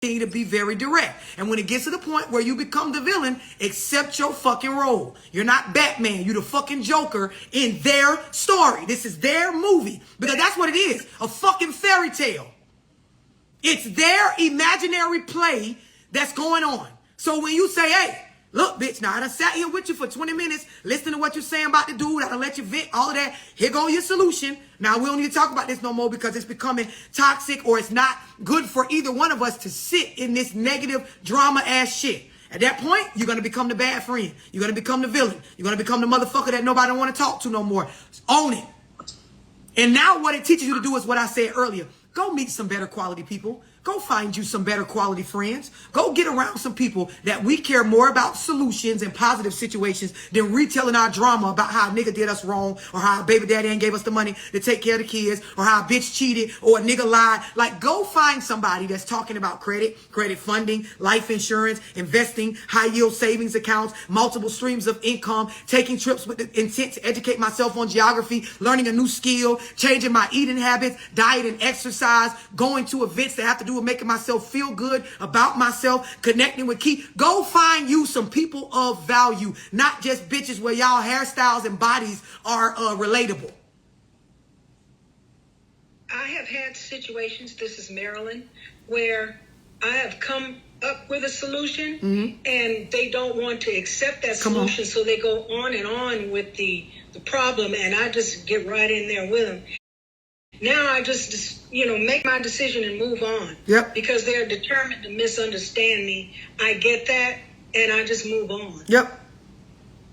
to be very direct. And when it gets to the point where you become the villain, accept your fucking role. You're not Batman. You're the fucking Joker in their story. This is their movie. Because that's what it is. A fucking fairy tale. It's their imaginary play that's going on. So when you say, hey, look, bitch, now I done sat here with you for 20 minutes, listening to what you're saying about the dude, I done let you vent, all of that. Here go your solution. Now, we don't need to talk about this no more because it's becoming toxic or it's not good for either one of us to sit in this negative drama-ass shit. At that point, you're going to become the bad friend. You're going to become the villain. You're going to become the motherfucker that nobody want to talk to no more. Own it. And now what it teaches you to do is what I said earlier. Go meet some better quality people. Go find you some better quality friends. Go get around some people that we care more about solutions and positive situations than retelling our drama about how a nigga did us wrong or how a baby daddy ain't gave us the money to take care of the kids or how a bitch cheated or a nigga lied. Like, go find somebody that's talking about credit funding, life insurance, investing, high yield savings accounts, multiple streams of income, taking trips with the intent to educate myself on geography, learning a new skill, changing my eating habits, diet and exercise, going to events that have to do with making myself feel good about myself, connecting with Go find you some people of value, not just bitches where y'all hairstyles and bodies are relatable. I have had situations, this is Marilyn, where I have come up with a solution and they don't want to accept that solution, so they go on and on with the problem, and I just get right in there with them. Now I just make my decision and move on. Yep. Because they're determined to misunderstand me. I get that, and I just move on. Yep.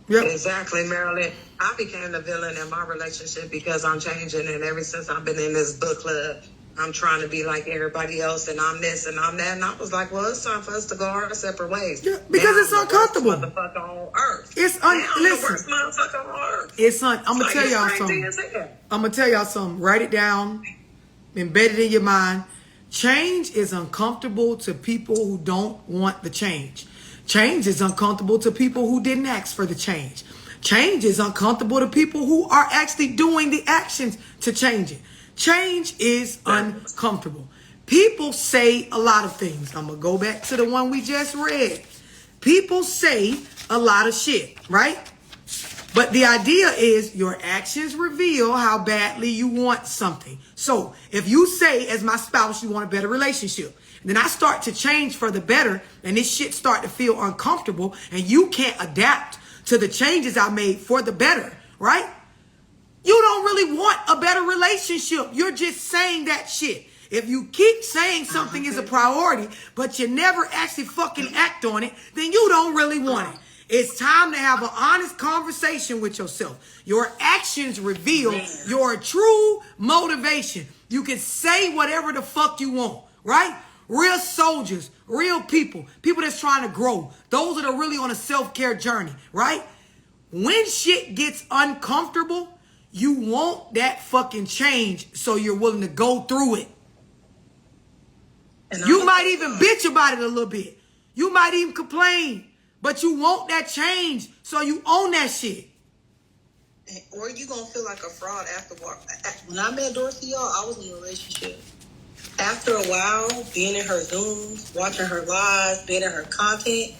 Exactly, Marilyn. I became the villain in my relationship because I'm changing, and ever since I've been in this book club, I'm trying to be like everybody else, and I'm this and I'm that. And I was like, well, it's time for us to go our separate ways. Yeah, because it's uncomfortable. The motherfucker on earth. Listen. The worst motherfucker on earth. I'm gonna tell y'all something. I'm gonna tell y'all something. Write it down. Embed it in your mind. Change is uncomfortable to people who don't want the change. Change is uncomfortable to people who didn't ask for the change. Change is uncomfortable to people who are actually doing the actions to change it. Change is uncomfortable. People say a lot of things. I'm going to go back to the one we just read. People say a lot of shit, right? But the idea is your actions reveal how badly you want something. So if you say, as my spouse, you want a better relationship, and then I start to change for the better, and this shit start to feel uncomfortable, and you can't adapt to the changes I made for the better, right? You don't really want a better relationship. You're just saying that shit. If you keep saying something is a priority, but you never actually fucking act on it, then you don't really want it. It's time to have an honest conversation with yourself. Your actions reveal your true motivation. You can say whatever the fuck you want, right? Real soldiers, real people that's trying to grow. Those that are really on a self-care journey, right? When shit gets uncomfortable, you want that fucking change, so you're willing to go through it. And you might even bitch about it a little bit. You might even complain, but you want that change, so you own that shit. Or you gonna feel like a fraud afterward. When I met Dorsey, y'all, I was in a relationship. After a while, being in her Zooms, watching her lives, being in her content,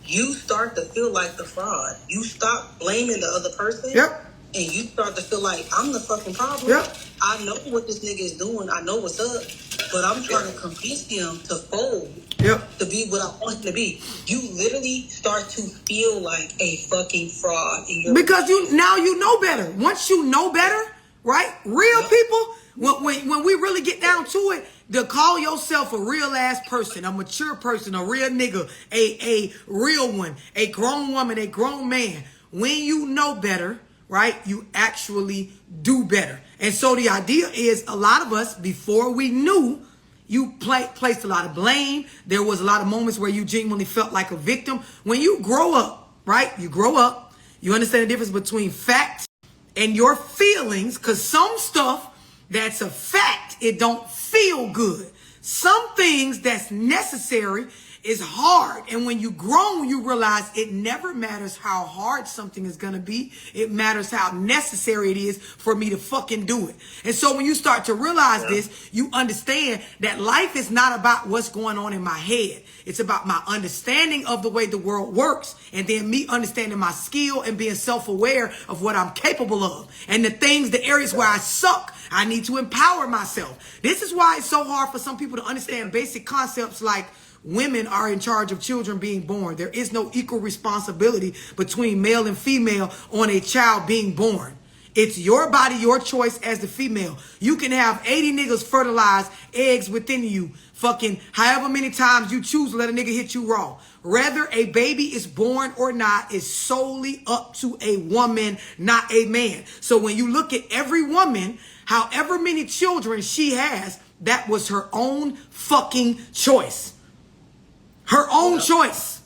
you start to feel like the fraud. You stop blaming the other person. Yep. And you start to feel like, I'm the fucking problem. Yep. I know what this nigga is doing. I know what's up. But I'm trying to convince him to fold. Yep. To be what I want him to be. You literally start to feel like a fucking fraud. Because you know better. Once you know better, right? Real people, when we really get down to it, to call yourself a real ass person, a mature person, a real nigga, a real one, a grown woman, a grown man. When you know better, right, you actually do better. And so the idea is, a lot of us, before we knew, you placed a lot of blame. There was a lot of moments where you genuinely felt like a victim. When you grow up, right, you grow up, you understand the difference between fact and your feelings, because some stuff that's a fact, it don't feel good. Some things that's necessary is hard. And when you grown, you realize it never matters how hard something is going to be. It matters how necessary it is for me to fucking do it. And so when you start to realize this, you understand that life is not about what's going on in my head. It's about my understanding of the way the world works. And then me understanding my skill and being self-aware of what I'm capable of. And the areas where I suck, I need to empower myself. This is why it's so hard for some people to understand basic concepts like women are in charge of children being born. There is no equal responsibility between male and female on a child being born. It's your body, your choice as the female. You can have 80 niggas fertilize eggs within you. Fucking however many times you choose to let a nigga hit you raw. Whether a baby is born or not is solely up to a woman, not a man. So when you look at every woman, however many children she has, that was her own fucking choice. Her own choice.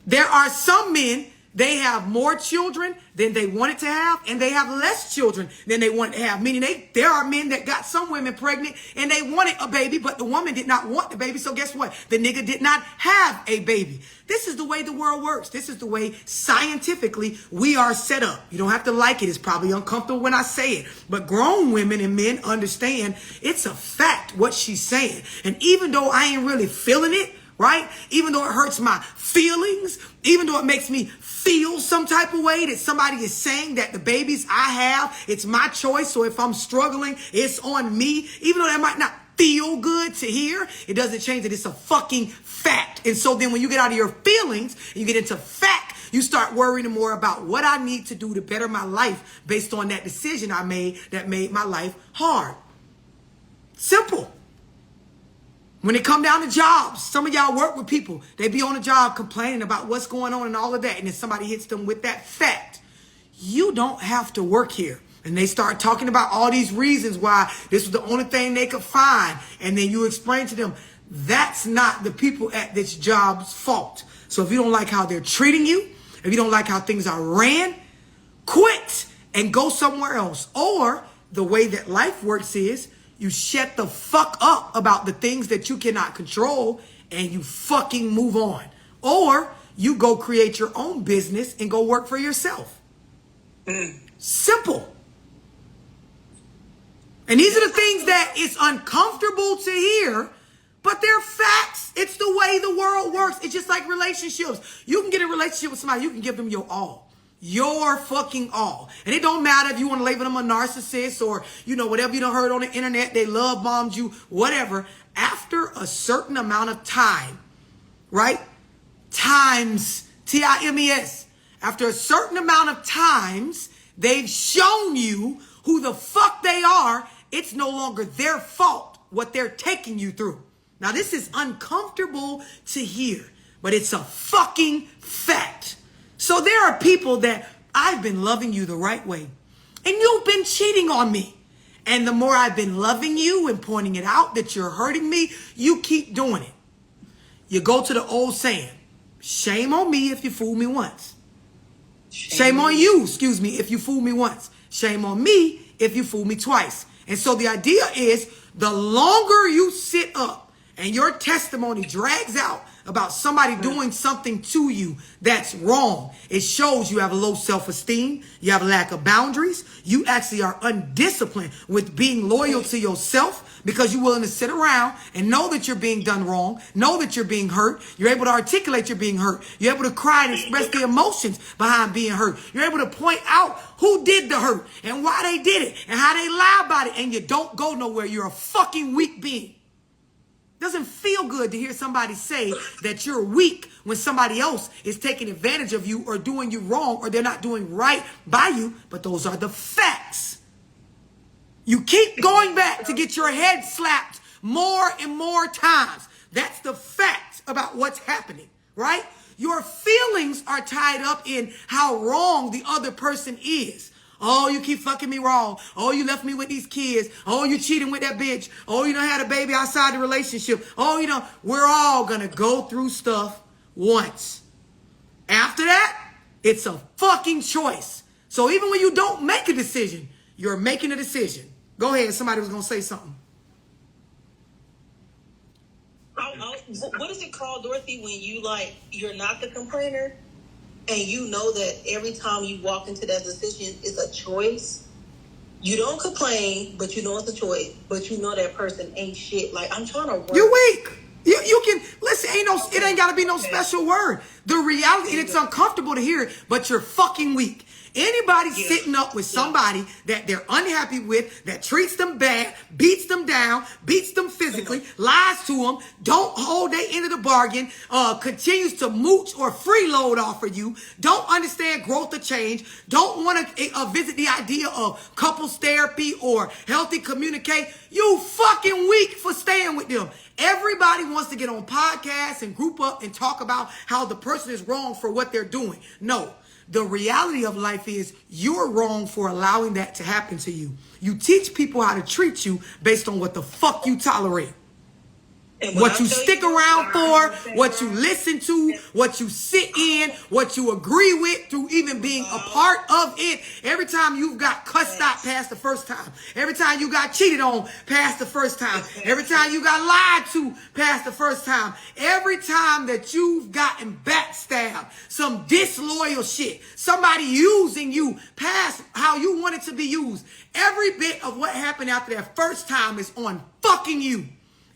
There are some men, they have more children than they wanted to have, and they have less children than they wanted to have. Meaning there are men that got some women pregnant and they wanted a baby, but the woman did not want the baby. So guess what? The nigga did not have a baby. This is the way the world works. This is the way scientifically we are set up. You don't have to like it. It's probably uncomfortable when I say it. But grown women and men understand it's a fact what she's saying. And even though I ain't really feeling it, right? Even though it hurts my feelings, even though it makes me feel some type of way that somebody is saying that the babies I have, it's my choice. So if I'm struggling, it's on me. Even though that might not feel good to hear, it doesn't change that it's a fucking fact. And so then when you get out of your feelings and you get into fact, you start worrying more about what I need to do to better my life based on that decision I made that made my life hard. Simple. When it come down to jobs, some of y'all work with people. They be on a job complaining about what's going on and all of that. And then somebody hits them with that fact. You don't have to work here. And they start talking about all these reasons why this was the only thing they could find. And then you explain to them, that's not the people at this job's fault. So if you don't like how they're treating you, if you don't like how things are ran, quit and go somewhere else. Or the way that life works is, you shut the fuck up about the things that you cannot control and you fucking move on. Or you go create your own business and go work for yourself. Simple. And these are the things that it's uncomfortable to hear, but they're facts. It's the way the world works. It's just like relationships. You can get a relationship with somebody, you can give them your all. Your fucking all. And it don't matter if you want to label them a narcissist or, you know, whatever you done heard on the internet, they love bombed you, whatever. After a certain amount of time, right? Times, T-I-M-E-S. After a certain amount of times, they've shown you who the fuck they are. It's no longer their fault what they're taking you through. Now, this is uncomfortable to hear, but it's a fucking fact. So there are people that I've been loving you the right way, and you've been cheating on me. And the more I've been loving you and pointing it out that you're hurting me, you keep doing it. You go to the old saying, shame on me if you fool me once. Shame on you, excuse me, if you fool me once. Shame on me if you fool me twice. And so the idea is the longer you sit up and your testimony drags out about somebody doing something to you that's wrong, it shows you have a low self-esteem, you have a lack of boundaries, you actually are undisciplined with being loyal to yourself because you're willing to sit around and know that you're being done wrong, know that you're being hurt, you're able to articulate you're being hurt, you're able to cry and express the emotions behind being hurt, you're able to point out who did the hurt and why they did it and how they lie about it, and you don't go nowhere. You're a fucking weak being. Doesn't feel good to hear somebody say that you're weak when somebody else is taking advantage of you or doing you wrong or they're not doing right by you. But those are the facts. You keep going back to get your head slapped more and more times. That's the fact about what's happening, right? Your feelings are tied up in how wrong the other person is. Oh, you keep fucking me wrong. Oh, you left me with these kids. Oh, you cheating with that bitch. Oh, you done had a baby outside the relationship. Oh, you know, we're all going to go through stuff once. After that, it's a fucking choice. So even when you don't make a decision, you're making a decision. Go ahead. Somebody was going to say something. what is it called, Dorothy, when you like you're not the complainer and you know that every time you walk into that decision it's a choice? You don't complain, but you know it's a choice. But you know that person ain't shit. Like, I'm trying to work. You're weak. You can listen. It ain't gotta be no special word. The reality, and it's uncomfortable to hear it, but you're fucking weak. Anybody sitting up with somebody that they're unhappy with, that treats them bad, beats them down, beats them physically, lies to them, don't hold their end of the bargain, continues to mooch or freeload off of you, don't understand growth or change, don't want to visit the idea of couples therapy or healthy communicate, you fucking weak for staying with them. Everybody wants to get on podcasts and group up and talk about how the person is wrong for what they're doing. No. The reality of life is you're wrong for allowing that to happen to you. You teach people how to treat you based on what the fuck you tolerate. What you stick around for, what you listen to, what you sit in, what you agree with through even being a part of it. Every time you've got cussed out past the first time. Every time you got cheated on past the first time. Every time you got lied to past the first time. Every time that you've gotten backstabbed, some disloyal shit, somebody using you past how you wanted to be used. Every bit of what happened after that first time is on fucking you.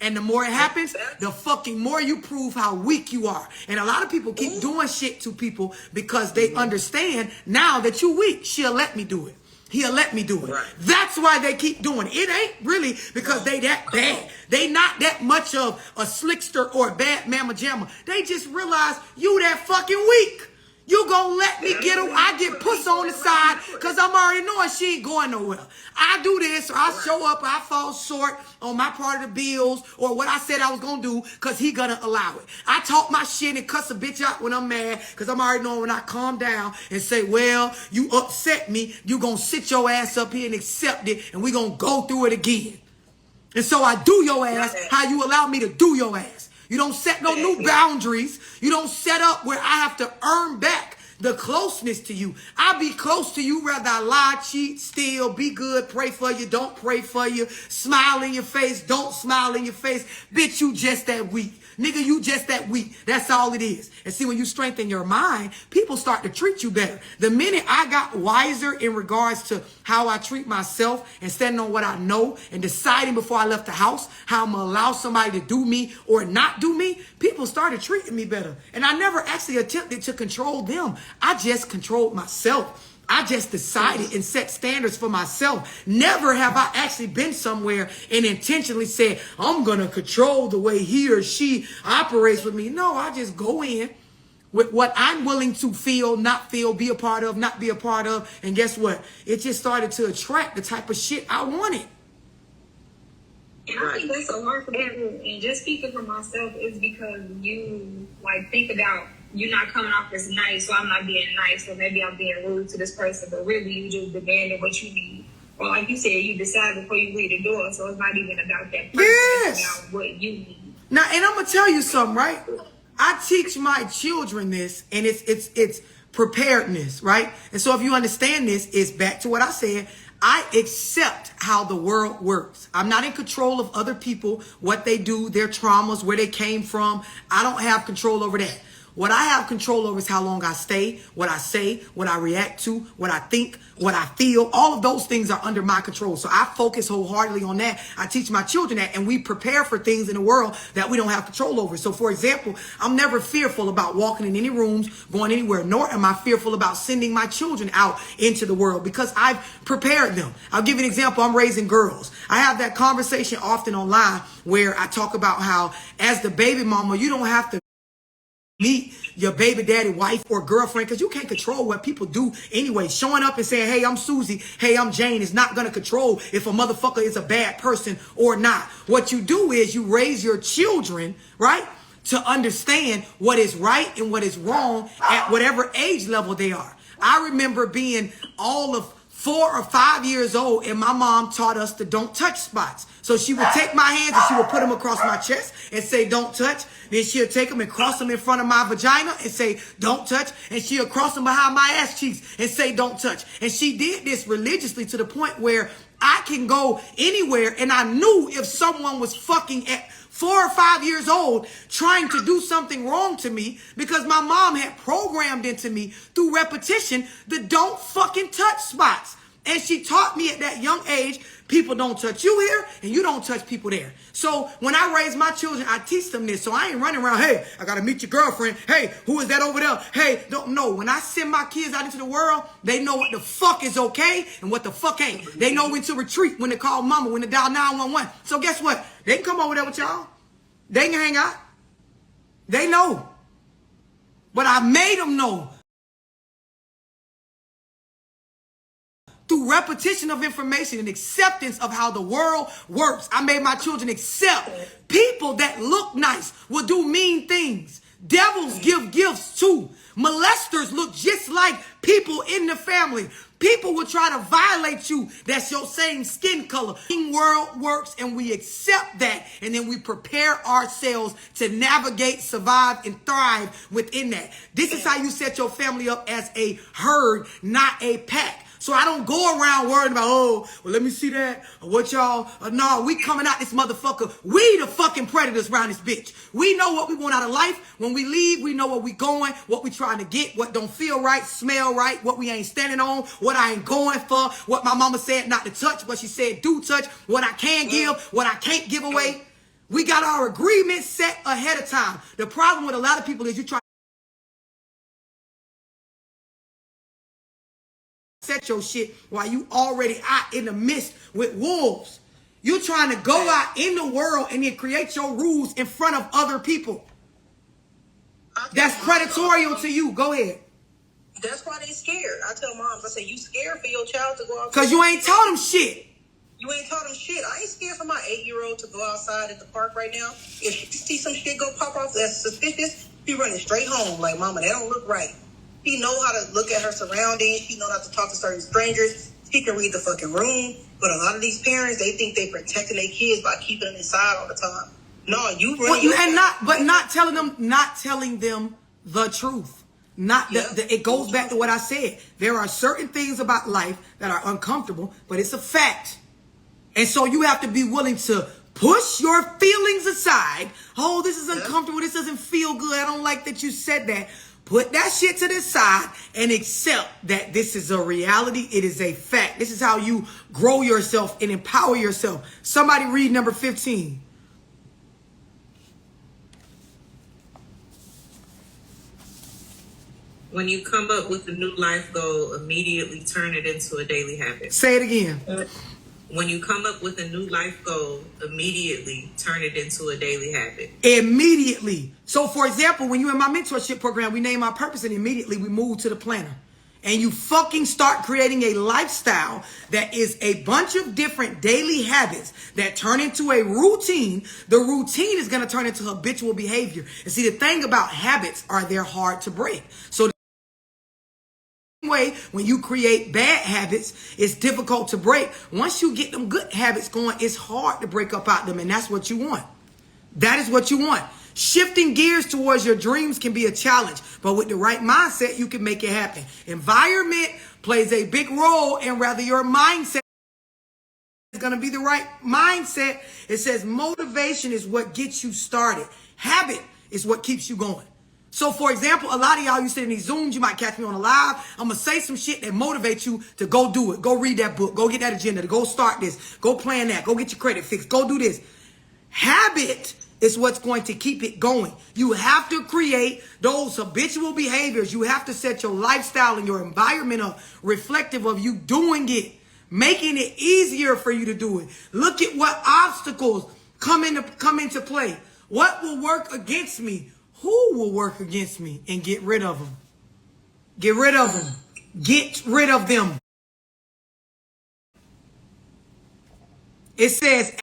And the more it happens, the fucking more you prove how weak you are. And a lot of people keep doing shit to people because they understand now that you weak. She'll let me do it. He'll let me do it. Right. That's why they keep doing it. It ain't really because they that bad. They not that much of a slickster or a bad mamma jamma. They just realize you that fucking weak. You gonna let me get her? I get puss on the side because I'm already knowing she ain't going nowhere. I do this, or I show up, or I fall short on my part of the bills, or what I said I was gonna do because he gonna allow it. I talk my shit and cuss a bitch out when I'm mad because I'm already knowing when I calm down and say, well, you upset me, you gonna sit your ass up here and accept it, and we gonna go through it again. And so I do your ass how you allow me to do your ass. You don't set no new boundaries. You don't set up where I have to earn back the closeness to you. I be close to you whether I lie, cheat, steal, be good, pray for you, don't pray for you, smile in your face, don't smile in your face. Bitch, you just that weak. Nigga, you just that weak. That's all it is. And see, when you strengthen your mind, people start to treat you better. The minute I got wiser in regards to how I treat myself and standing on what I know and deciding before I left the house how I'm going to allow somebody to do me or not do me, people started treating me better. And I never actually attempted to control them. I just controlled myself. I just decided and set standards for myself. Never have I actually been somewhere and intentionally said, I'm going to control the way he or she operates with me. No, I just go in with what I'm willing to feel, not feel, be a part of, not be a part of. And guess what? It just started to attract the type of shit I wanted. And I think that's so hard for people. And just speaking for myself is because you like think about you're not coming off as nice, so I'm not being nice, or maybe I'm being rude to this person, but really you just demanding what you need. Or like you said, you decide before you leave the door, so it's not even about that person, it's about what you need. Now, and I'm gonna tell you something, right? I teach my children this, and it's preparedness, right? And so if you understand this, it's back to what I said. I accept how the world works. I'm not in control of other people, what they do, their traumas, where they came from. I don't have control over that. What I have control over is how long I stay, what I say, what I react to, what I think, what I feel. All of those things are under my control. So I focus wholeheartedly on that. I teach my children that, and we prepare for things in the world that we don't have control over. So for example, I'm never fearful about walking in any rooms, going anywhere, nor am I fearful about sending my children out into the world because I've prepared them. I'll give you an example. I'm raising girls. I have that conversation often online where I talk about how as the baby mama, you don't have to meet your baby daddy wife or girlfriend because you can't control what people do anyway. Showing up and saying, hey, I'm Susie, hey, I'm Jane is not going to control if a motherfucker is a bad person or not. What you do is you raise your children, right, to understand what is right and what is wrong at whatever age level they are. I remember being all of 4 or 5 years old, and my mom taught us to don't touch spots. So she would take my hands and she would put them across my chest and say, don't touch. Then she'll take them and cross them in front of my vagina and say, don't touch. And she'll cross them behind my ass cheeks and say, don't touch. And she did this religiously to the point where I can go anywhere, and I knew if someone was fucking 4 or 5 years old trying to do something wrong to me because my mom had programmed into me through repetition the don't fucking touch spots. And she taught me at that young age, people don't touch you here and you don't touch people there. So when I raise my children, I teach them this. So I ain't running around, hey, I got to meet your girlfriend. Hey, who is that over there? Hey, don't know. When I send my kids out into the world, they know what the fuck is okay and what the fuck ain't. They know when to retreat, when to call mama, when to dial 911. So guess what? They can come over there with y'all. They can hang out. They know. But I made them know. Through repetition of information and acceptance of how the world works, I made my children accept people that look nice will do mean things. Devils give gifts too. Molesters look just like people in the family. People will try to violate you. That's your same skin color. The world works and we accept that. And then we prepare ourselves to navigate, survive, and thrive within that. This is how you set your family up as a herd, not a pack. So I don't go around worrying about, oh, well, let me see that. Or what y'all, no, we coming out this motherfucker. We the fucking predators around this bitch. We know what we want out of life. When we leave, we know where we going, what we trying to get, what don't feel right, smell right, what we ain't standing on, what I ain't going for, what my mama said not to touch, what she said do touch, what I can give, what I can't give away. We got our agreement set ahead of time. The problem with a lot of people is you try set your shit while you already out in the midst with wolves. You're trying to go out in the world and then create your rules in front of other people. That's predatorial to you. Go ahead. That's why they scared. I tell moms, I say, you scared for your child to go outside? Because you ain't taught them shit. You ain't taught them shit. I ain't scared for my 8-year-old to go outside at the park right now. If she see some shit go pop off that's suspicious, she running straight home. Like, mama, that don't look right. He know how to look at her surroundings. He know how to talk to certain strangers. He can read the fucking room. But a lot of these parents, they think they protecting their kids by keeping them inside all the time. No, you really not telling them the truth. It goes back to what I said. There are certain things about life that are uncomfortable, but it's a fact. And so you have to be willing to push your feelings aside. Oh, this is uncomfortable. This doesn't feel good. I don't like that you said that. Put that shit to the side and accept that this is a reality. It is a fact. This is how you grow yourself and empower yourself. Somebody read number 15. When you come up with a new life goal, immediately turn it into a daily habit. Say it again. When you come up with a new life goal, immediately turn it into a daily habit. Immediately. So, for example, when you're in my mentorship program, we name our purpose and immediately we move to the planner. And you fucking start creating a lifestyle that is a bunch of different daily habits that turn into a routine. The routine is going to turn into habitual behavior. And see, the thing about habits are they're hard to break. So way when you create bad habits, it's difficult to break. Once you get them good habits going, it's hard to break up out them, and that's what you want. That is what you want. Shifting gears towards your dreams can be a challenge, but with the right mindset, you can make it happen. Environment plays a big role in whether your mindset is going to be the right mindset. It says motivation is what gets you started. Habit is what keeps you going. So, for example, a lot of y'all, you sit in these Zooms, you might catch me on a live. I'm going to say some shit that motivates you to go do it. Go read that book. Go get that agenda. To go start this. Go plan that. Go get your credit fixed. Go do this. Habit is what's going to keep it going. You have to create those habitual behaviors. You have to set your lifestyle and your environment up reflective of you doing it, making it easier for you to do it. Look at what obstacles come into play. What will work against me? Who will work against me? And get rid of them. Get rid of them. Get rid of them. It says,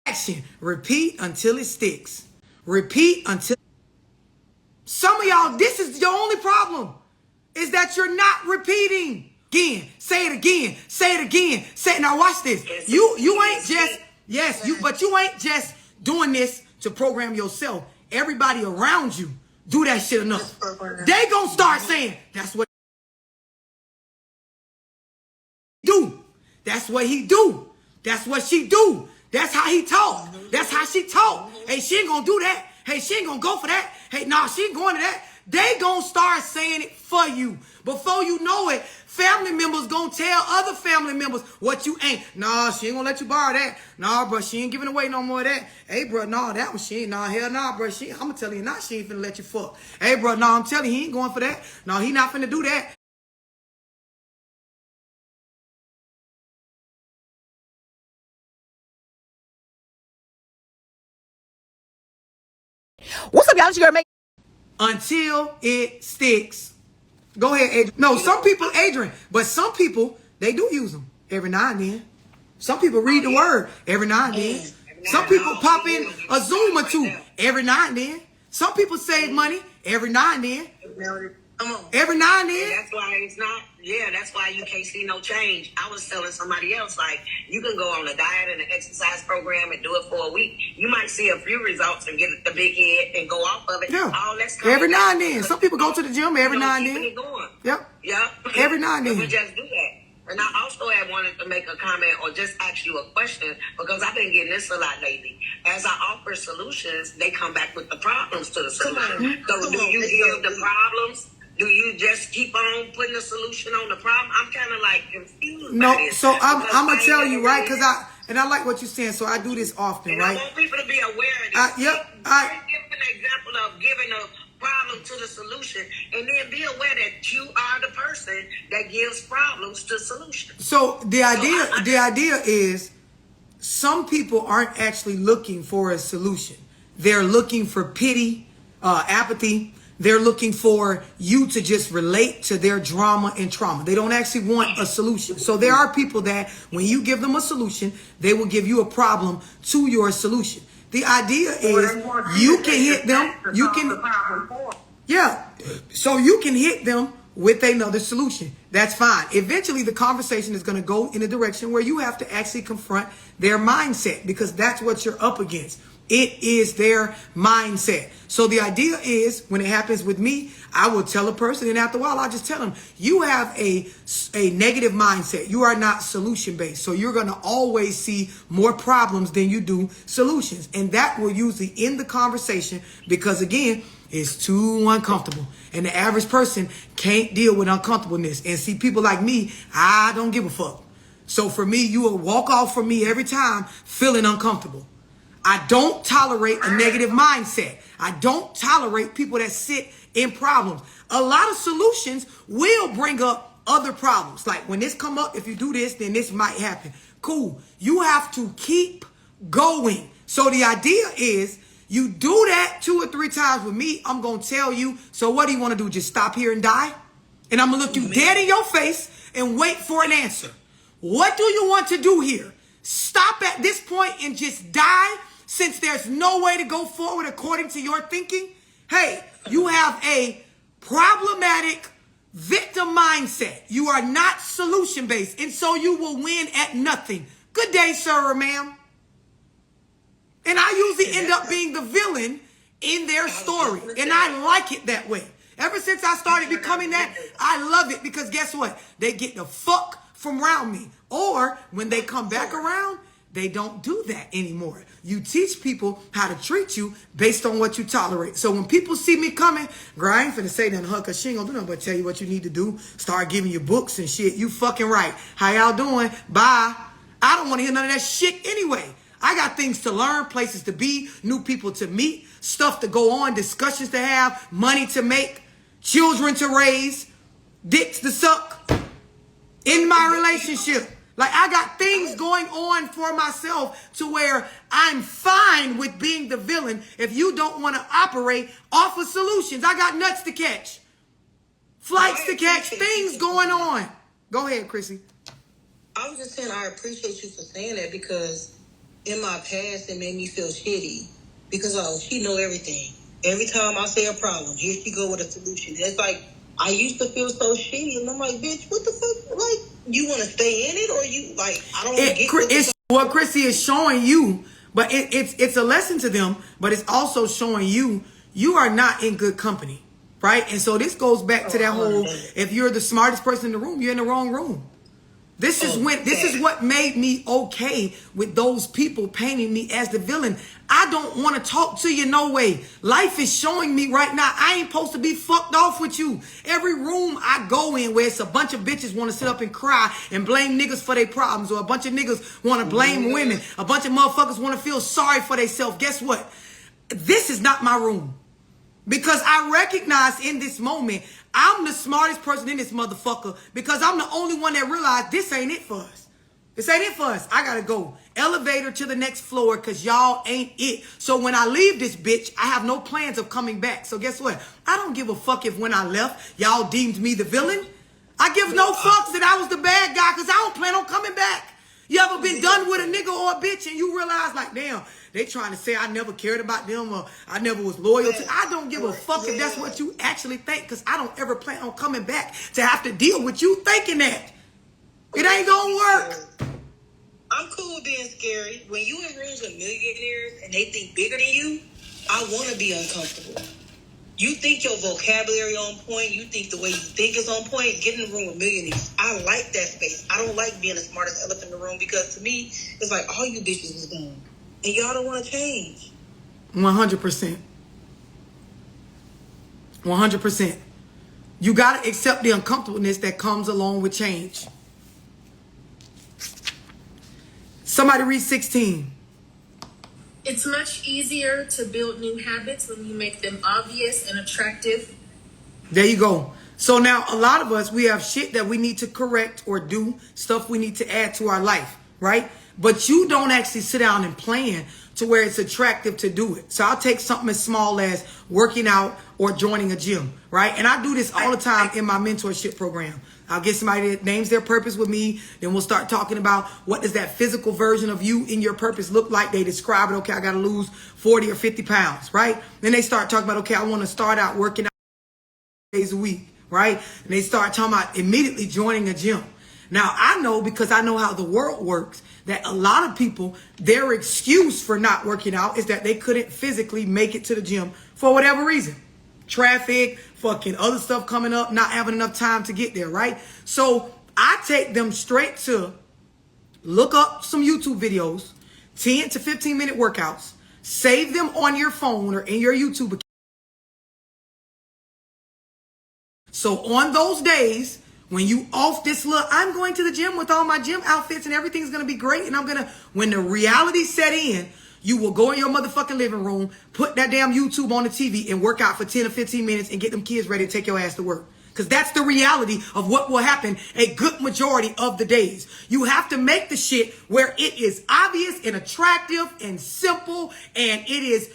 action. Repeat until it sticks. Repeat until. Some of y'all, this is your only problem. Is that you're not repeating. Again, say it again, say it again, say it. Now watch this. You ain't just, but you ain't just doing this to program yourself. Everybody around you do that shit enough, they gonna start saying, that's what he do. That's what he do. That's what she do. That's how he talk. That's how she talk. Hey, she ain't gonna do that. Hey, she ain't gonna go for that. Hey, nah, she ain't going to that. They gonna start saying it for you. Before you know it, family members gonna tell other family members what you ain't. Nah, she ain't gonna let you borrow that. Nah, bro, she ain't giving away no more of that. Hey, bro, nah, that one she ain't. Nah, hell nah, bro. I'm gonna tell you, nah, she ain't finna let you fuck. Hey, bro, nah, I'm telling you, he ain't going for that. Nah, he not finna do that. What's up, y'all? It's your girl, make Until it sticks. Go ahead, Adrian. No, some people, Adrian, but some people, they do use them every now and then. Some people read the word every now and then. Some people pop in a Zoom or two every now and then. Some people save money every now and then. Come on. Every now and then. That's why it's not, that's why you can't see no change. I was telling somebody else, like, you can go on a diet and an exercise program and do it for a week. You might see a few results and get the big head and go off of it. Yeah. All that's Every now and then. Some people go to the gym every now and then. It going. Yep. Yeah. Every now and then. We just do that. And I also had wanted to make a comment or just ask you a question because I've been getting this a lot lately. As I offer solutions, they come back with the problems to the solution. So do you give the problems? Do you just keep on putting the solution on the problem? I'm kind of like confused. No, by this so I'm because gonna tell you, right? Because I like what you're saying, so I do this often, and right? I want people to be aware of this. Yep. Give an example of giving a problem to the solution, and then be aware that you are the person that gives problems to solutions. So the idea is some people aren't actually looking for a solution. They're looking for pity, apathy. They're looking for you to just relate to their drama and trauma. They don't actually want a solution. So there are people that when you give them a solution, they will give you a problem to your solution. The idea is you can hit them. You can, yeah. So you can hit them with another solution. That's fine. Eventually, the conversation is going to go in a direction where you have to actually confront their mindset because that's what you're up against. It is their mindset. So the idea is when it happens with me, I will tell a person and after a while, I'll just tell them, you have a negative mindset. You are not solution based. So you're going to always see more problems than you do solutions. And that will usually end the conversation because again, it's too uncomfortable. And the average person can't deal with uncomfortableness. And see, people like me, I don't give a fuck. So for me, you will walk off from me every time feeling uncomfortable. I don't tolerate a negative mindset. I don't tolerate people that sit in problems. A lot of solutions will bring up other problems. Like when this come up, if you do this, then this might happen. Cool. You have to keep going. So the idea is you do that 2 or 3 times with me, I'm going to tell you, so what do you want to do? Just stop here and die? And I'm going to look you dead in your face and wait for an answer. What do you want to do here? Stop at this point and just die? Since there's no way to go forward according to your thinking, hey, you have a problematic victim mindset. You are not solution-based, and so you will win at nothing. Good day, sir or ma'am. And I usually end up being the villain in their story, and I like it that way. Ever since I started becoming that, I love it because guess what? They get the fuck from around me. Or when they come back around, they don't do that anymore. You teach people how to treat you based on what you tolerate. So when people see me coming, girl, I ain't finna say nothing to her because she ain't gonna do nothing but tell you what you need to do. Start giving you books and shit. You fucking right. How y'all doing? Bye. I don't want to hear none of that shit anyway. I got things to learn, places to be, new people to meet, stuff to go on, discussions to have, money to make, children to raise, dicks to suck in my relationship. Like I got things going on for myself to where I'm fine with being the villain if you don't want to operate off of solutions. I got nuts to catch, flights to catch, things going on. Go ahead, Chrissy. I was just saying I appreciate you for saying that because in my past it made me feel shitty because she know everything. Every time I say a problem, here she go with a solution. And it's like I used to feel so shitty, and I'm like, bitch, what the fuck? Like, you want to stay in it, or you like? I don't get what Chrissy is showing you, but it's a lesson to them. But it's also showing you you are not in good company, right? And so this goes back to that whole, if you're the smartest person in the room, you're in the wrong room. This is what made me okay with those people painting me as the villain. I don't want to talk to you no way. Life is showing me right now I ain't supposed to be fucked off with you. Every room I go in where it's a bunch of bitches want to sit up and cry and blame niggas for their problems, or a bunch of niggas want to blame women, a bunch of motherfuckers want to feel sorry for themselves. Guess what? This is not my room. Because I recognize in this moment, I'm the smartest person in this motherfucker, because I'm the only one that realized this ain't it for us. This ain't it for us. I gotta go. Elevator to the next floor, because y'all ain't it. So when I leave this bitch, I have no plans of coming back. So guess what? I don't give a fuck if when I left, y'all deemed me the villain. I give no fucks that I was the bad guy, because I don't plan on coming back. You ever been done with a nigga or a bitch and you realize like, damn, they trying to say I never cared about them or I never was loyal to. I don't give a fuck if that's what you actually think, because I don't ever plan on coming back to have to deal with you thinking that. It ain't gonna work. I'm cool with being scary. When you in rooms with millionaires and they think bigger than you, I want to be uncomfortable. You think your vocabulary on point, you think the way you think is on point, get in the room with millionaires. I like that space. I don't like being the smartest elephant in the room, because to me, it's like all you bitches is dumb. And y'all don't want to change. 100%. 100%. You got to accept the uncomfortableness that comes along with change. Somebody read 16. It's much easier to build new habits when you make them obvious and attractive. There you go. So now a lot of us, we have shit that we need to correct or do, stuff we need to add to our life, right? But you don't actually sit down and plan to where it's attractive to do it. So I'll take something as small as working out or joining a gym, right? And I do this all the time in my mentorship program. I'll get somebody that names their purpose with me. Then we'll start talking about what does that physical version of you in your purpose look like. They describe it. Okay, I got to lose 40 or 50 pounds, right? Then they start talking about, okay, I want to start out working out days a week, right? And they start talking about immediately joining a gym. Now, I know, because I know how the world works, that a lot of people, their excuse for not working out is that they couldn't physically make it to the gym for whatever reason. Traffic, fucking other stuff coming up, not having enough time to get there, right? So I take them straight to look up some YouTube videos, 10 to 15 minute workouts, save them on your phone or in your YouTube account. So on those days, when you off this look, I'm going to the gym with all my gym outfits and everything's going to be great. And when the reality set in, you will go in your motherfucking living room, put that damn YouTube on the TV and work out for 10 or 15 minutes and get them kids ready to take your ass to work. Because that's the reality of what will happen a good majority of the days. You have to make the shit where it is obvious and attractive and simple, and it is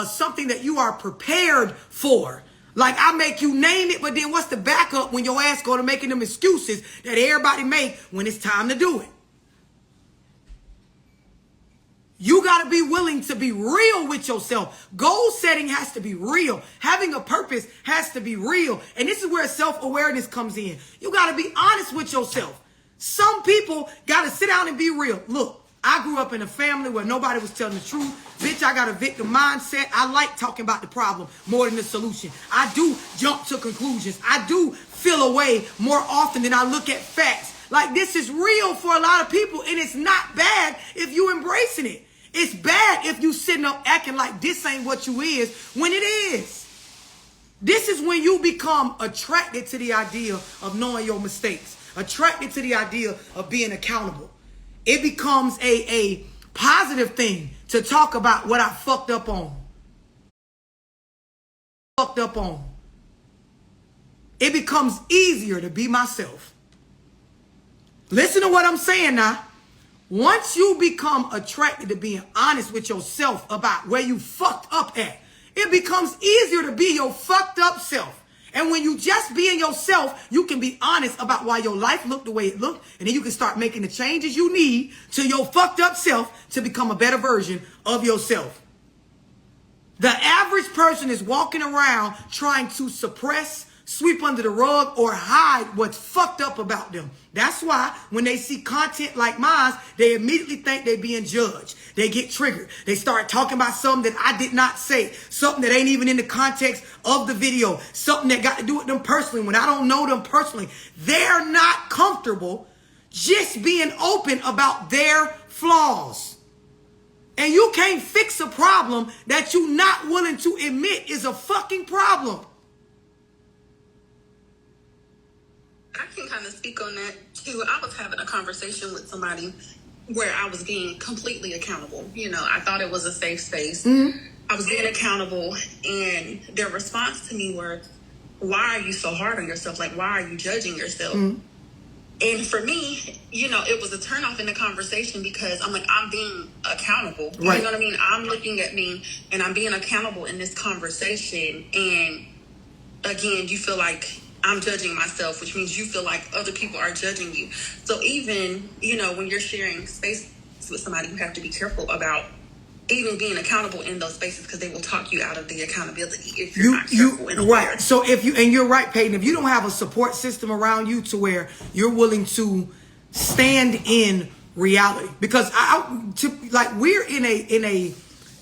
something that you are prepared for. Like, I make you name it, but then what's the backup when your ass go to making them excuses that everybody make when it's time to do it? You got to be willing to be real with yourself. Goal setting has to be real. Having a purpose has to be real. And this is where self-awareness comes in. You got to be honest with yourself. Some people got to sit down and be real. Look, I grew up in a family where nobody was telling the truth. Bitch, I got a victim mindset. I like talking about the problem more than the solution. I do jump to conclusions. I do feel away more often than I look at facts. Like, this is real for a lot of people, and it's not bad if you embracing it. It's bad if you sitting up acting like this ain't what you is when it is. This is when you become attracted to the idea of knowing your mistakes, attracted to the idea of being accountable. It becomes a positive thing to talk about what I fucked up on. It becomes easier to be myself. Listen to what I'm saying now. Once you become attracted to being honest with yourself about where you fucked up at, it becomes easier to be your fucked up self. And when you just being yourself, you can be honest about why your life looked the way it looked. And then you can start making the changes you need to your fucked up self to become a better version of yourself. The average person is walking around trying to suppress, sweep under the rug or hide what's fucked up about them. That's why when they see content like mine, they immediately think they're being judged. They get triggered. They start talking about something that I did not say, something that ain't even in the context of the video, something that got to do with them personally when I don't know them personally. They're not comfortable just being open about their flaws. And you can't fix a problem that you're not willing to admit is a fucking problem. I can kind of speak on that too. I was having a conversation with somebody where I was being completely accountable. You know, I thought it was a safe space. I was being accountable, and their response to me were, why are you so hard on yourself? Like, why are you judging yourself? And for me, you know, it was a turnoff in the conversation because I'm like, I'm being accountable. Right. You know what I mean? I'm looking at me and I'm being accountable in this conversation. And again, you feel like I'm judging myself, which means you feel like other people are judging you. So even, you know, when you're sharing space with somebody, you have to be careful about even being accountable in those spaces because they will talk you out of the accountability if you're not careful and aware. Right. So if you, and you're right, Peyton, if you don't have a support system around you to where you're willing to stand in reality, because we're in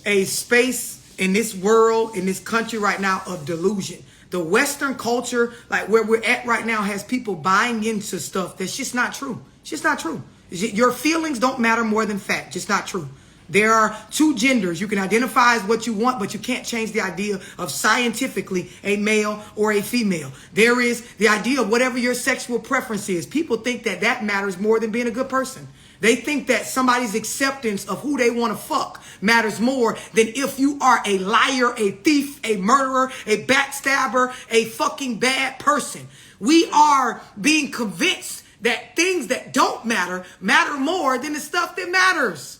a space in this world, in this country right now of delusion. The Western culture, like where we're at right now, has people buying into stuff that's just not true. It's just not true. Your feelings don't matter more than fact. Just not true. There are two genders. You can identify as what you want, but you can't change the idea of scientifically a male or a female. There is the idea of whatever your sexual preference is. People think that that matters more than being a good person. They think that somebody's acceptance of who they want to fuck matters more than if you are a liar, a thief, a murderer, a backstabber, a fucking bad person. We are being convinced that things that don't matter more than the stuff that matters.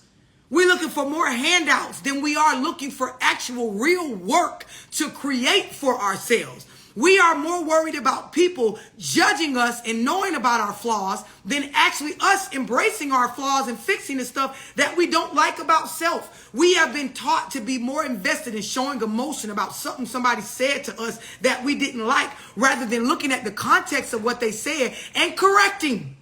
We're looking for more handouts than we are looking for actual real work to create for ourselves. We are more worried about people judging us and knowing about our flaws than actually us embracing our flaws and fixing the stuff that we don't like about self. We have been taught to be more invested in showing emotion about something somebody said to us that we didn't like, rather than looking at the context of what they said and correcting.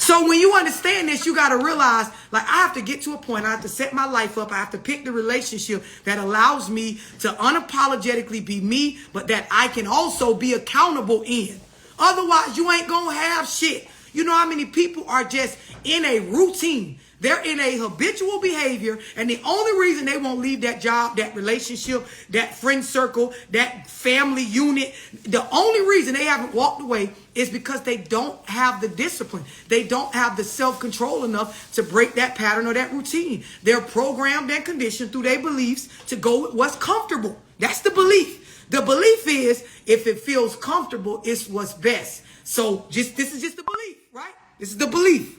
So when you understand this, you got to realize, like, I have to get to a point. I have to set my life up. I have to pick the relationship that allows me to unapologetically be me, but that I can also be accountable in. Otherwise, you ain't going to have shit. You know how many people are just in a routine? They're in a habitual behavior, and the only reason they won't leave that job, that relationship, that friend circle, that family unit, the only reason they haven't walked away is because they don't have the discipline. They don't have the self-control enough to break that pattern or that routine. They're programmed and conditioned through their beliefs to go with what's comfortable. That's the belief. The belief is if it feels comfortable, it's what's best. So this is just the belief, right? This is the belief.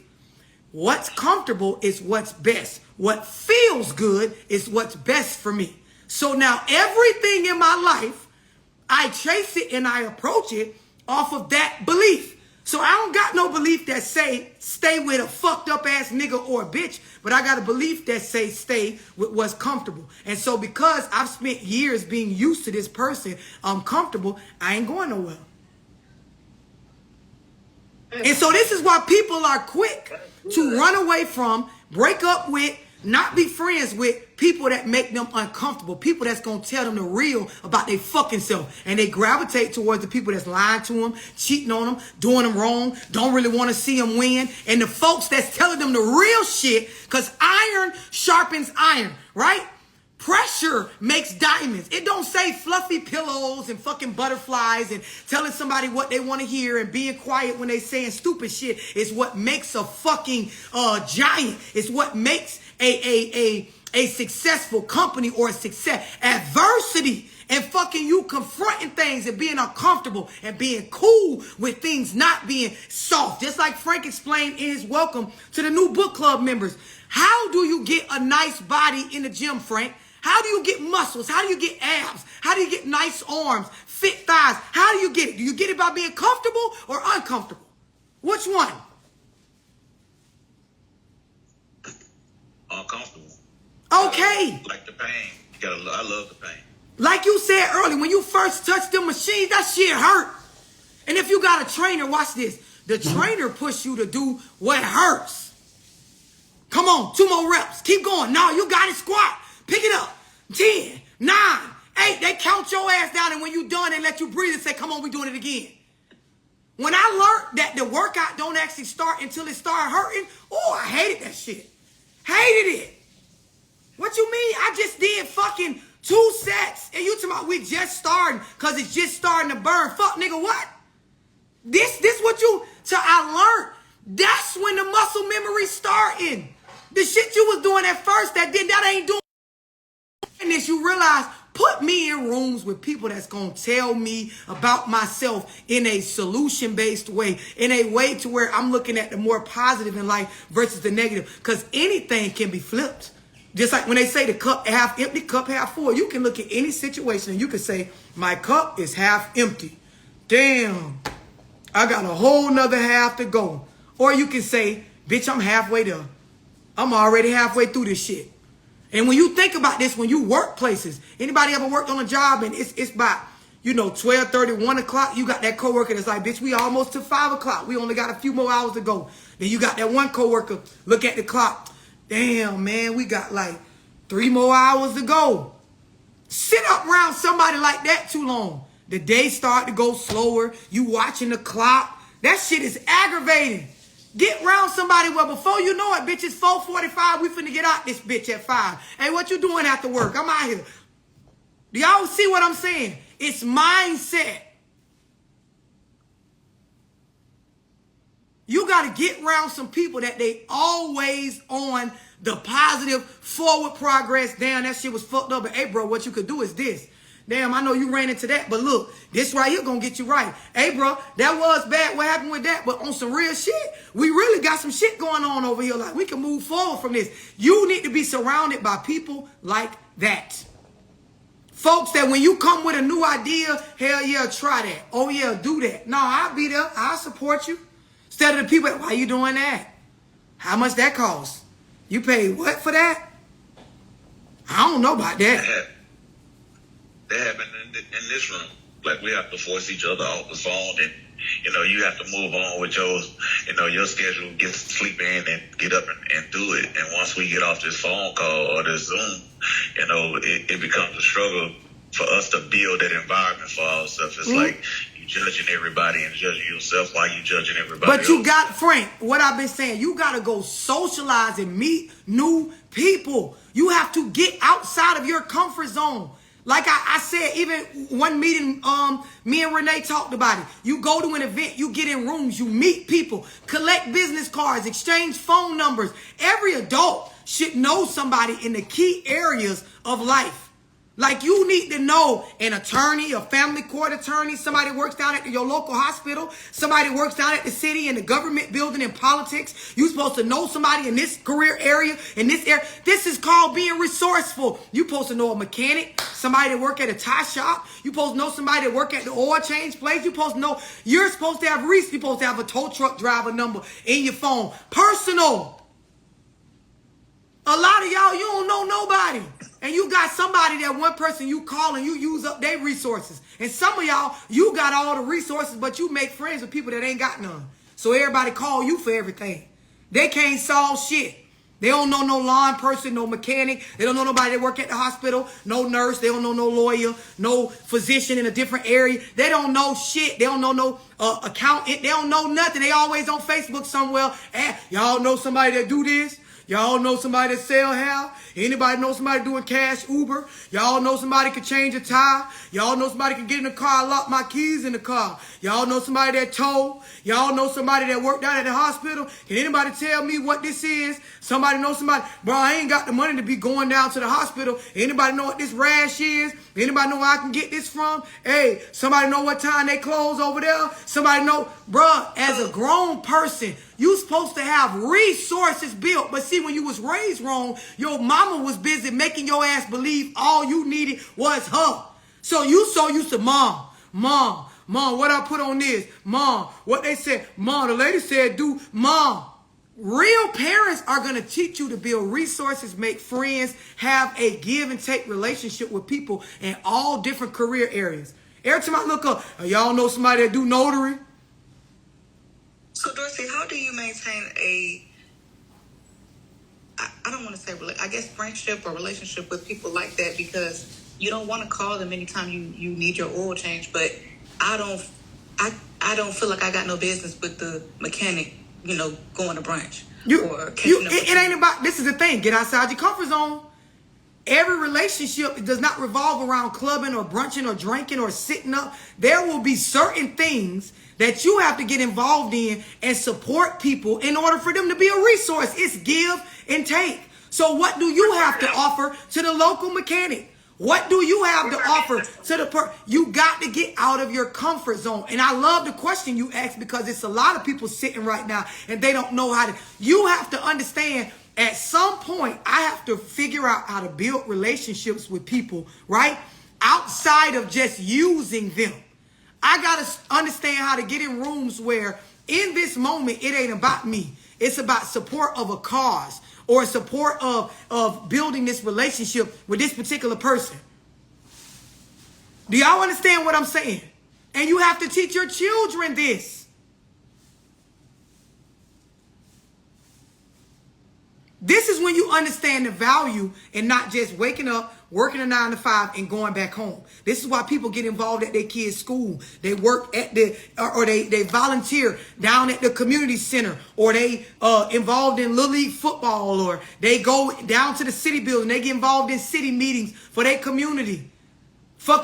What's comfortable is what's best. What feels good is what's best for me. So now everything in my life, I chase it and I approach it off of that belief. So I don't got no belief that say stay with a fucked up ass nigga or a bitch, but I got a belief that say stay with what's comfortable. And so because I've spent years being used to this person, I'm comfortable, I ain't going nowhere. And so this is why people are quick to run away from, break up with, not be friends with people that make them uncomfortable, people that's going to tell them the real about their fucking self. And they gravitate towards the people that's lying to them, cheating on them, doing them wrong, don't really want to see them win. And the folks that's telling them the real shit, because iron sharpens iron, right? Pressure makes diamonds. It don't say fluffy pillows and fucking butterflies and telling somebody what they want to hear and being quiet when they saying stupid shit. It's what makes a fucking giant. It's what makes a successful company or a success. Adversity and fucking you confronting things and being uncomfortable and being cool with things not being soft. Just like Frank explained in his welcome to the new book club members. How do you get a nice body in the gym, Frank? How do you get muscles? How do you get abs? How do you get nice arms, fit thighs? How do you get it? Do you get it by being comfortable or uncomfortable? Which one? Uncomfortable. Okay. Like the pain. I love the pain. Like you said earlier, when you first touch the machines, that shit hurt. And if you got a trainer, watch this. The trainer push you to do what hurts. Come on, 2 more reps. Keep going. No, you got it. Squat. Pick it up. 10, 9, 8. They count your ass down, and when you done, they let you breathe and say, come on, we doing it again. When I learned that the workout don't actually start until it start hurting, oh, I hated that shit. Hated it. What you mean? I just did fucking 2 sets, and you talking about we just starting because it's just starting to burn. Fuck, nigga, what? This what you, so I learned. That's when the muscle memory starting. The shit you was doing at first that ain't doing. And this you realize, put me in rooms with people that's going to tell me about myself in a solution-based way, in a way to where I'm looking at the more positive in life versus the negative, because anything can be flipped. Just like when they say the cup half empty, cup half full, you can look at any situation and you can say, my cup is half empty. Damn, I got a whole nother half to go. Or you can say, bitch, I'm halfway there. I'm already halfway through this shit. And when you think about this, when you work places, anybody ever worked on a job and it's about, 12:30, 1 o'clock, you got that coworker that's like, bitch, we almost to 5 o'clock. We only got a few more hours to go. Then you got that one coworker, look at the clock. Damn, man, we got like 3 more hours to go. Sit up around somebody like that too long. The day start to go slower. You watching the clock. That shit is aggravating. Get around somebody where before you know it, bitch, it's 4:45. We finna get out this bitch at 5. Hey, what you doing after work? I'm out here. Do y'all see what I'm saying? It's mindset. You got to get around some people that they always on the positive forward progress. Damn, that shit was fucked up. But hey, bro, what you could do is this. Damn, I know you ran into that, but look, this right here gonna get you right. Hey, bro, that was bad. What happened with that? But on some real shit, we really got some shit going on over here. Like, we can move forward from this. You need to be surrounded by people like that. Folks that when you come with a new idea, hell yeah, try that. Oh yeah, do that. No, I'll be there. I'll support you. Instead of the people, why you doing that? How much that cost? You paid what for that? I don't know about that. That happened in this room. Like, we have to force each other off the phone, and you have to move on with your schedule, get sleep in and get up and do it. And once we get off this phone call or this Zoom, it becomes a struggle for us to build that environment for ourselves. It's like you judging everybody and judging yourself while you judging everybody But else. you got, Frank, what I've been saying, you got to go socialize and meet new people. You have to get outside of your comfort zone. Like I said, even one meeting, me and Renee talked about it. You go to an event, you get in rooms, you meet people, collect business cards, exchange phone numbers. Every adult should know somebody in the key areas of life. Like, you need to know an attorney, a family court attorney, somebody works down at your local hospital, somebody works down at the city, in the government building, in politics. You're supposed to know somebody in this career area, in this area. This is called being resourceful. You're supposed to know a mechanic, somebody that work at a tie shop. You're supposed to know somebody that work at the oil change place. You're supposed to know, you're supposed to have a tow truck driver number in your phone. Personal. A lot of y'all, you don't know nobody. And you got somebody, that one person you call and you use up their resources. And some of y'all, you got all the resources, but you make friends with people that ain't got none. So everybody call you for everything. They can't solve shit. They don't know no lawn person, no mechanic. They don't know nobody that work at the hospital, no nurse. They don't know no lawyer, no physician in a different area. They don't know shit. They don't know no accountant. They don't know nothing. They always on Facebook somewhere. Y'all know somebody that do this? Y'all know somebody that sell hair? Anybody know somebody doing cash Uber? Y'all know somebody can change a tire? Y'all know somebody can get in the car, lock my keys in the car? Y'all know somebody that tow? Y'all know somebody that worked down at the hospital? Can anybody tell me what this is? Somebody know somebody? Bro, I ain't got the money to be going down to the hospital. Anybody know what this rash is? Anybody know where I can get this from? Hey, somebody know what time they close over there? Somebody know? Bruh, as a grown person, you supposed to have resources built. But see, when you was raised wrong, your mama was busy making your ass believe all you needed was her. So you so used to, mom, what I put on this? Mom, what they said? Mom, the lady said do. Mom, Real parents are going to teach you to build resources, make friends, have a give and take relationship with people in all different career areas. Every time I look up, y'all know somebody that do notary? So, Dorsey, how do you maintain I don't want to say, I guess, friendship or relationship with people like that, because you don't want to call them anytime you need your oil change, but I don't feel like I got no business with the mechanic, going to brunch. It ain't about, this is the thing, get outside your comfort zone. Every relationship does not revolve around clubbing or brunching or drinking or sitting up. There will be certain things that you have to get involved in and support people in order for them to be a resource. It's give and take. So what do you have to offer to the local mechanic? What do you have to offer to the you got to get out of your comfort zone. And I love the question you asked, because it's a lot of people sitting right now and they don't know how to. You have to understand, at some point, I have to figure out how to build relationships with people, right? Outside of just using them. I got to understand how to get in rooms where in this moment, it ain't about me. It's about support of a cause or support of building this relationship with this particular person. Do y'all understand what I'm saying? And you have to teach your children this. This is when you understand the value and not just waking up, working a 9 to 5 and going back home. This is why people get involved at their kids' school. They work at or they volunteer down at the community center, or they involved in Little League football, or they go down to the city building. They get involved in city meetings for their community.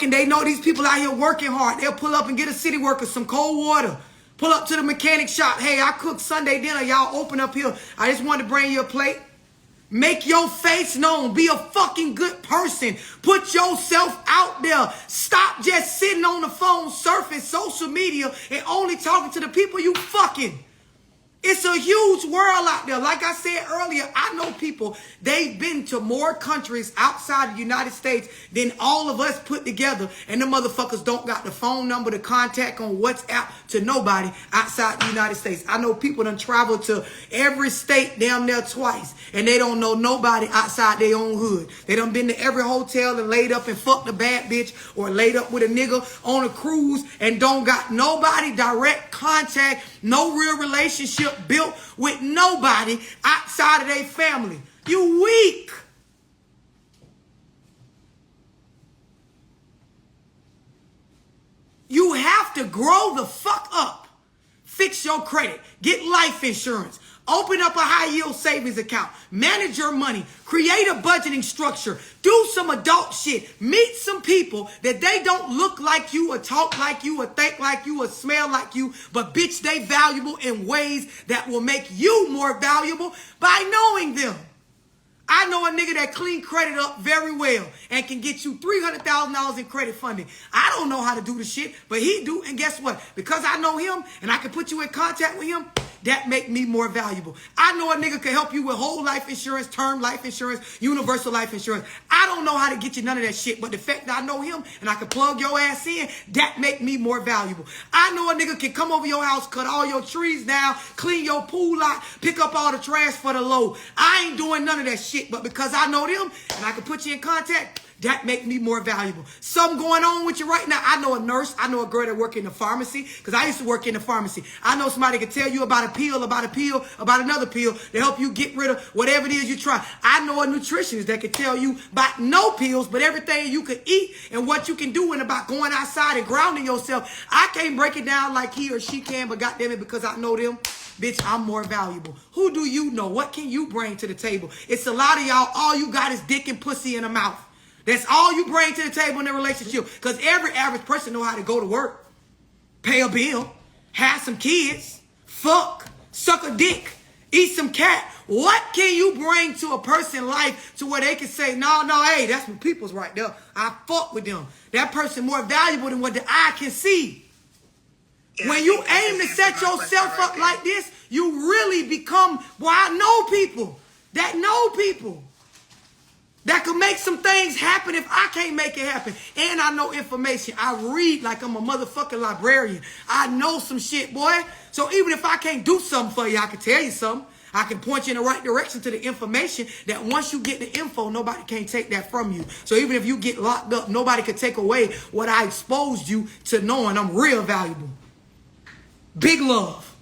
They know these people out here working hard. They'll pull up and get a city worker some cold water. Pull up to the mechanic shop. Hey, I cooked Sunday dinner. Y'all open up here. I just wanted to bring you a plate. Make your face known. Be a fucking good person. Put yourself out there. Stop just sitting on the phone surfing social media and only talking to the people you fucking. It's a huge world out there. Like I said earlier, I know people, they've been to more countries outside the United States than all of us put together. And the motherfuckers don't got the phone number to contact on WhatsApp to nobody outside the United States. I know people done traveled to every state damn near twice, and they don't know nobody outside their own hood. They done been to every hotel and laid up and fucked a bad bitch, or laid up with a nigga on a cruise and don't got nobody direct contact, no real relationship built with nobody outside of their family. You weak. You have to grow the fuck up. Fix your credit. Get life insurance. Open up a high yield savings account. Manage your money. Create a budgeting structure. Do some adult shit. Meet some people that they don't look like you or talk like you or think like you or smell like you, but bitch, they valuable in ways that will make you more valuable by knowing them. I know a nigga that clean credit up very well and can get you $300,000 in credit funding. I don't know how to do the shit, but he do. And guess what? Because I know him and I can put you in contact with him, that make me more valuable. I know a nigga can help you with whole life insurance, term life insurance, universal life insurance. I don't know how to get you none of that shit, but the fact that I know him and I can plug your ass in, that make me more valuable. I know a nigga can come over your house, cut all your trees down, clean your pool lot, pick up all the trash for the low. I ain't doing none of that shit, but because I know them and I can put you in contact, that make me more valuable. Something going on with you right now. I know a nurse. I know a girl that work in the pharmacy, because I used to work in the pharmacy. I know somebody can tell you about a pill, about another pill to help you get rid of whatever it is you try. I know a nutritionist that can tell you about no pills, but everything you can eat and what you can do, and about going outside and grounding yourself. I can't break it down like he or she can, but goddamn it, because I know them, bitch, I'm more valuable. Who do you know? What can you bring to the table? It's a lot of y'all, all you got is dick and pussy in a mouth. That's all you bring to the table in a relationship. Because every average person know how to go to work, pay a bill, have some kids, fuck, suck a dick, eat some cat. What can you bring to a person's life to where they can say, no, hey, that's my people's right there. I fuck with them. That person more valuable than what the eye can see. Yeah, when you aim to set yourself up like this, you really become, well, I know people that can make some things happen if I can't make it happen. And I know information. I read like I'm a motherfucking librarian. I know some shit, boy. So even if I can't do something for you, I can tell you something. I can point you in the right direction to the information that once you get the info, nobody can take that from you. So even if you get locked up, nobody could take away what I exposed you to knowing I'm real valuable. Big love.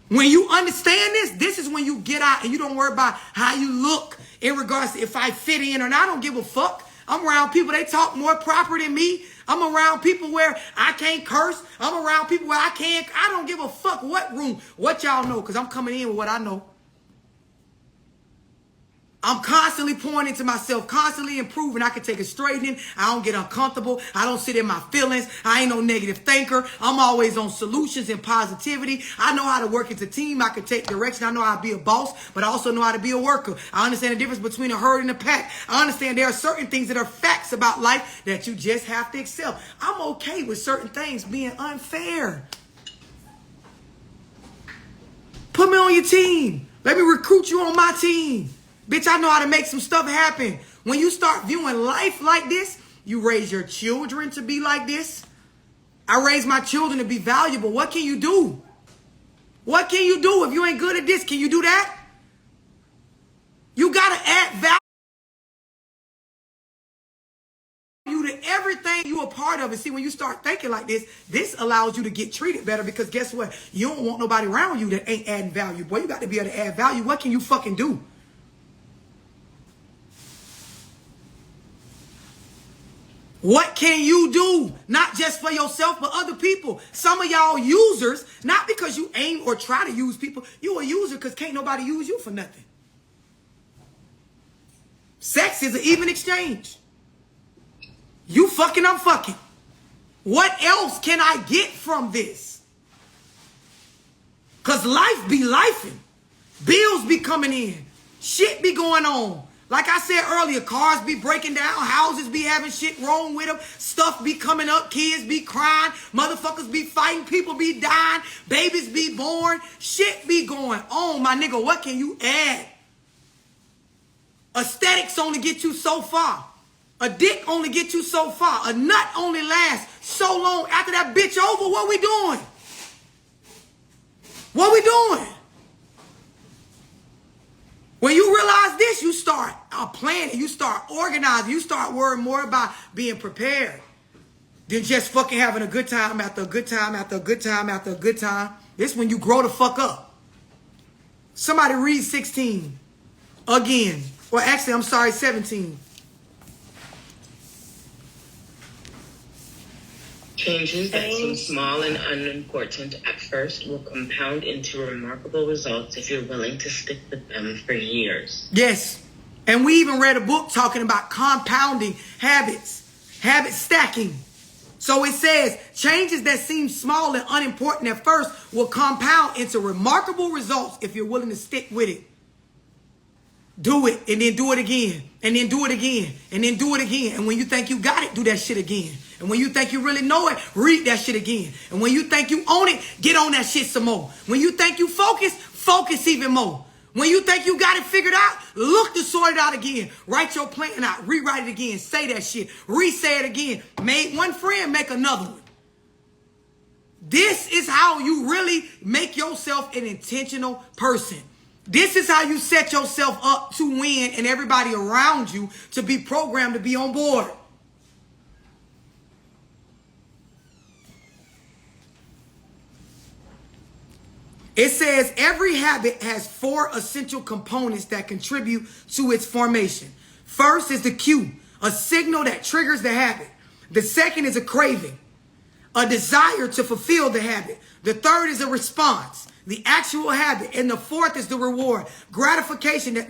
When you understand this, this is when you get out and you don't worry about how you look in regards to if I fit in or not. I don't give a fuck. I'm around people, they talk more proper than me. I'm around people where I can't curse. I'm around people where I don't give a fuck what room, what y'all know, because I'm coming in with what I know. I'm constantly pouring into myself, constantly improving. I can take a straightening. I don't get uncomfortable. I don't sit in my feelings. I ain't no negative thinker. I'm always on solutions and positivity. I know how to work as a team. I can take direction. I know how to be a boss, but I also know how to be a worker. I understand the difference between a herd and a pack. I understand there are certain things that are facts about life that you just have to accept. I'm okay with certain things being unfair. Put me on your team. Let me recruit you on my team. Bitch, I know how to make some stuff happen. When you start viewing life like this, you raise your children to be like this. I raise my children to be valuable. What can you do? What can you do if you ain't good at this? Can you do that? You got to add value to everything you a part of. And see, when you start thinking like this, this allows you to get treated better because guess what? You don't want nobody around you that ain't adding value. Boy, you got to be able to add value. What can you fucking do? What can you do? Not just for yourself, but other people. Some of y'all users, not because you aim or try to use people. You a user because can't nobody use you for nothing. Sex is an even exchange. You fucking, I'm fucking. What else can I get from this? Because life be lifing. Bills be coming in. Shit be going on. Like I said earlier, cars be breaking down, houses be having shit wrong with them, stuff be coming up, kids be crying, motherfuckers be fighting, people be dying, babies be born, shit be going on, my nigga. What can you add? Aesthetics only get you so far. A dick only get you so far. A nut only lasts so long. After that bitch over, what we doing? What we doing? When you realize this, you start planning, you start organizing, you start worrying more about being prepared than just fucking having a good time after a good time after a good time after a good time. This is when you grow the fuck up. Somebody read 16 again. Or actually, I'm sorry, 17. Changes that seem small and unimportant at first will compound into remarkable results if you're willing to stick with them for years. Yes. And we even read a book talking about compounding habits, habit stacking. So it says changes that seem small and unimportant at first will compound into remarkable results if you're willing to stick with it. Do it and then do it again and then do it again and then do it again. And when you think you got it, do that shit again. And when you think you really know it, read that shit again. And when you think you own it, get on that shit some more. When you think you focus even more. When you think you got it figured out, look to sort it out again. Write your plan out. Rewrite it again. Say that shit. Re-say it again. Made one friend, make another one. This is how you really make yourself an intentional person. This is how you set yourself up to win and everybody around you to be programmed to be on board. It says every habit has 4 essential components that contribute to its formation. First is the cue, a signal that triggers the habit. The second is a craving, a desire to fulfill the habit. The third is a response, the actual habit. And the fourth is the reward, the gratification that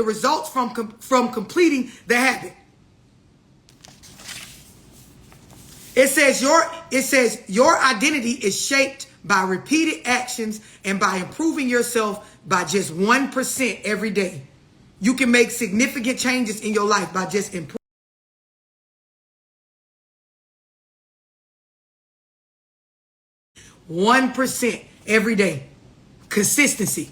results from completing the habit. It says your identity is shaped by repeated actions and by improving yourself by just 1% every day. You can make significant changes in your life by just improving 1% every day. Consistency.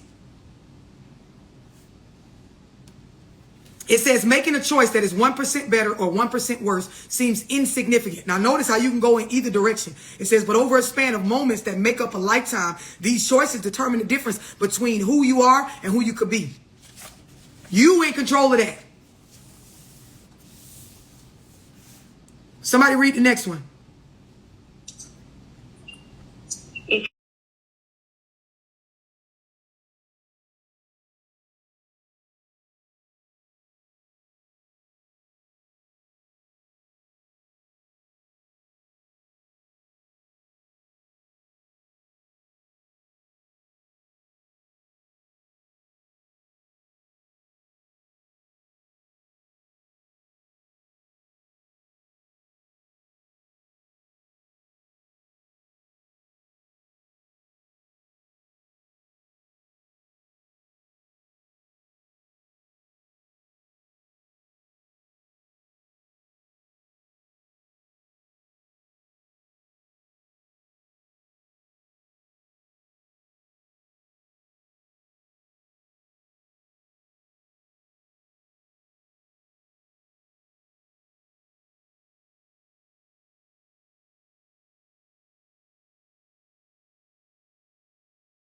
It says making a choice that is 1% better or 1% worse seems insignificant. Now notice how you can go in either direction. It says, but over a span of moments that make up a lifetime, these choices determine the difference between who you are and who you could be. You in control of that. Somebody read the next one.